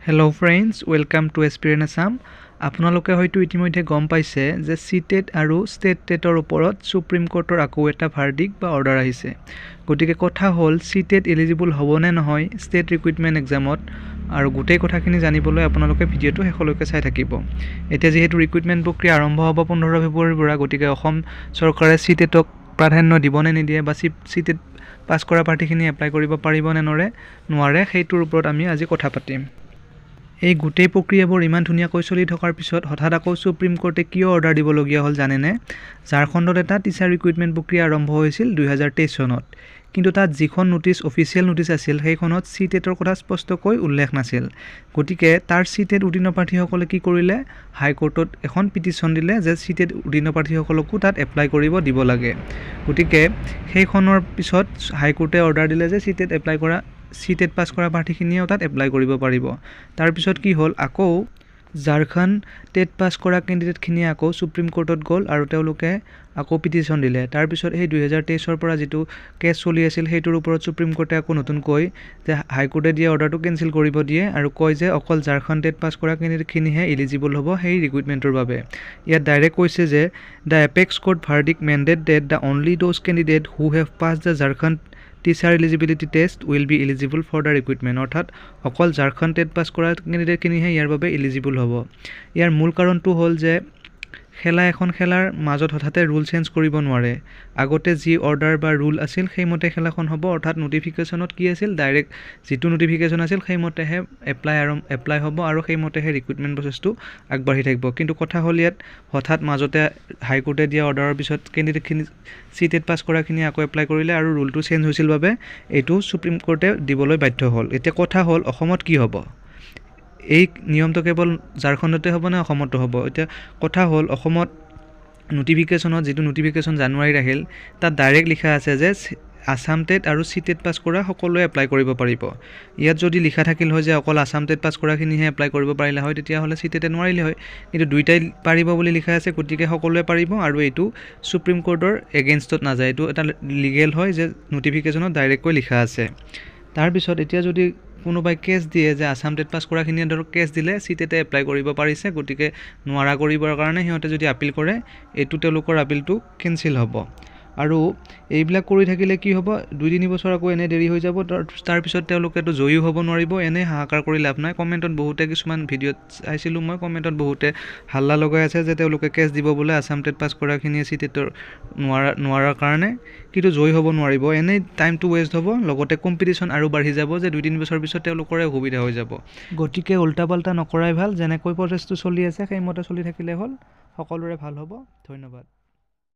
Hello friends, welcome to Experience Assam. আপোনালোকে হয়তো ইতিমধ্যে গম পাইছে যে সিটেট আৰু স্টেট টেটৰ ওপৰত সুপ্ৰিম কোৰ্টৰ আকৌ এটা ভাৰ্ডিক্ট বা অৰ্ডাৰ আহিছে। গতিকে কথা হ'ল সিটেট এলিজিবল হ'ব নে নহয় স্টেট ৰিক্ৰুটমেন্ট এক্সামত আৰু গোটেই কথাখিনি জানিবলৈ আপোনালোকে ভিডিঅ'টো শেষলৈকে চাই থাকিব। এতিয়া যেহেতু ৰিক্ৰুটমেন্ট প্ৰক্ৰিয়া আৰম্ভ হ'ব 15 ফেব্ৰুৱাৰীৰ পৰা, গতিকে অসম চৰকাৰে সিটেটক প্ৰাধান্য দিব নে নিদিয়ে বা সিটেট পাছ কৰা প্ৰাৰ্থীখিনি এপ্লাই কৰিব পাৰিব নে নোৱাৰে সেইটোৰ ওপৰত আমি আজি কথা পাতিম। এই গোটেই প্ৰক্ৰিয়াবোৰ ইমান ধুনীয়াকৈ চলি থকাৰ পিছত হঠাৎ আকৌ সুপ্ৰিম কোৰ্টে কিয় অৰ্ডাৰ দিবলগীয়া হ'ল জানেনে? ঝাৰখণ্ডত এটা টিচাৰ ৰিক্ৰুটমেন্ট প্ৰক্ৰিয়া আৰম্ভ হৈছিল 2023 চনত, কিন্তু তাত যিখন অফিচিয়েল নোটিছ আছিল সেইখনত সিটেটৰ কথা স্পষ্টকৈ উল্লেখ নাছিল। গতিকে তাৰ সিটেট উত্তীৰ্ণ প্ৰাৰ্থীসকলে কি কৰিলে, হাইকোৰ্টত এখন পিটিশ্যন দিলে যে সিটেট উত্তীৰ্ণ প্ৰাৰ্থীসকলকো তাত এপ্লাই কৰিব দিব লাগে। গতিকে সেইখনৰ পিছত হাইকোৰ্টে অৰ্ডাৰ দিলে যে সিটেট পাছ কৰা প্ৰাৰ্থীখিনিয়েও তাত এপ্লাই কৰিব পাৰিব। তাৰপিছত কি হ'ল, আকৌ ঝাৰখণ্ড টেট পাছ কৰা কেণ্ডিডেটখিনিয়ে আকৌ সুপ্ৰিম কোৰ্টত গ'ল আৰু তেওঁলোকে আকৌ পিটিশ্যন দিলে। তাৰপিছত সেই 2023ৰ পৰা যিটো কেছ চলি আছিল সেইটোৰ ওপৰত সুপ্ৰিম কোৰ্টে আকৌ নতুনকৈ যে হাইকোৰ্টে দিয়া অৰ্ডাৰটো কেঞ্চেল কৰিব দিয়ে আৰু কয় যে অকল ঝাৰখণ্ড টেট পাছ কৰা কেণ্ডিডেটখিনিহে এলিজিবল হ'ব সেই ৰিক্ৰুটমেণ্টৰ বাবে। ইয়াত ডাইৰেক্ট কৈছে যে the apex court verdict mandate that the only those candidate who have pass the Jharkhand teacher eligibility test will be eligible for the recruitment. অৰ্থাৎ অকল ঝাৰখণ্ড টেট পাছ কৰা কেণ্ডিডেটখিনিহে ইয়াৰ বাবে এলিজিবল হ'ব। ইয়াৰ মূল কাৰণটো হ'ল যে এখন খেলাৰ মাজত হঠাতে ৰুল চেঞ্জ কৰিব নোৱাৰে। আগতে যি অৰ্ডাৰ বা ৰুল আছিল সেইমতে খেলাখন হ'ব, অৰ্থাৎ নটিফিকেশ্যনত কি আছিল, ডাইৰেক্ট যিটো নটিফিকেশ্যন আছিল সেইমতেহে এপ্লাই হ'ব আৰু সেইমতেহে ৰিক্ৰুটমেণ্ট প্ৰচেছটো আগবাঢ়ি থাকিব। কিন্তু কথা হ'ল ইয়াত হঠাৎ মাজতে হাইকোৰ্টে দিয়া অৰ্ডাৰৰ পিছত কেণ্ডিডেটখিনি সিটেট পাছ কৰাখিনি আকৌ এপ্লাই কৰিলে আৰু ৰুলটো চেঞ্জ হৈছিল বাবে এইটো সুপ্ৰিম কোৰ্টে দিবলৈ বাধ্য হ'ল। এতিয়া কথা হ'ল অসমত কি হ'ব, এই নিয়মটো কেৱল ঝাৰখণ্ডতে হ'ব নে অসমতো হ'ব? এতিয়া কথা হ'ল অসমত যিটো নটিফিকেশ্যন জানুৱাৰীত আহিল তাত ডাইৰেক্ট লিখা আছে যে আছাম টেট আৰু সিটেট পাছ কৰা সকলোৱে এপ্লাই কৰিব পাৰিব। ইয়াত যদি লিখা থাকিল হয় যে অকল আছাম টেট পাছ কৰাখিনিহে এপ্লাই কৰিব পাৰিলে হয়, তেতিয়াহ'লে সিটেটে নোৱাৰিলে হয়। কিন্তু দুইটাই পাৰিব বুলি লিখা আছে, গতিকে সকলোৱে পাৰিব আৰু এইটো সুপ্ৰিম কোৰ্টৰ এগেইনষ্টত নাযায়। এইটো এটা লিগেল হয় যে নটিফিকেশ্যনত ডাইৰেক্টকৈ লিখা আছে। তাৰপিছত এতিয়া যদি কোনোবাই কেছ দিয়ে যে আছাম টেট পাছ কৰাখিনিয়ে ধৰক কেছ দিলে সিটেটে এপ্লাই কৰিব পাৰিছে, গতিকে নোৱাৰা কৰিবৰ কাৰণে সিহঁতে যদি আপিল কৰে এইটো তেওঁলোকৰ আপিলটো কেঞ্চেল হ'ব। আৰু এইবিলাক কৰি থাকিলে কি হ'ব, 2-3 বছৰ আকৌ এনে দেৰি হৈ যাব, তাৰপিছত তেওঁলোকেতো জয়ী হ'ব নোৱাৰিব। এনে হাহাকাৰ কৰি লাভ নাই। কমেণ্টত বহুতে কিছুমান ভিডিঅ'ত চাইছিলোঁ মই, কমেণ্টত বহুতে হাল্লা লগাই আছে যে তেওঁলোকে কেছ দিব বোলে আছাম টেট পাছ কৰাখিনিয়ে সিটেটৰ নোৱাৰাৰ কাৰণে, কিন্তু জয়ী হ'ব নোৱাৰিব। এনেই টাইমটো ৱেষ্ট হ'ব, লগতে কম্পিটিশ্যন আৰু বাঢ়ি যাব যে 2-3 বছৰ পিছত তেওঁলোকৰে অসুবিধা হৈ যাব। গতিকে উল্টা পাল্টা নকৰাই ভাল, যেনেকৈ প্ৰচেছটো চলি আছে সেইমতে চলি থাকিলে হ'ল, সকলোৰে ভাল হ'ব। ধন্যবাদ।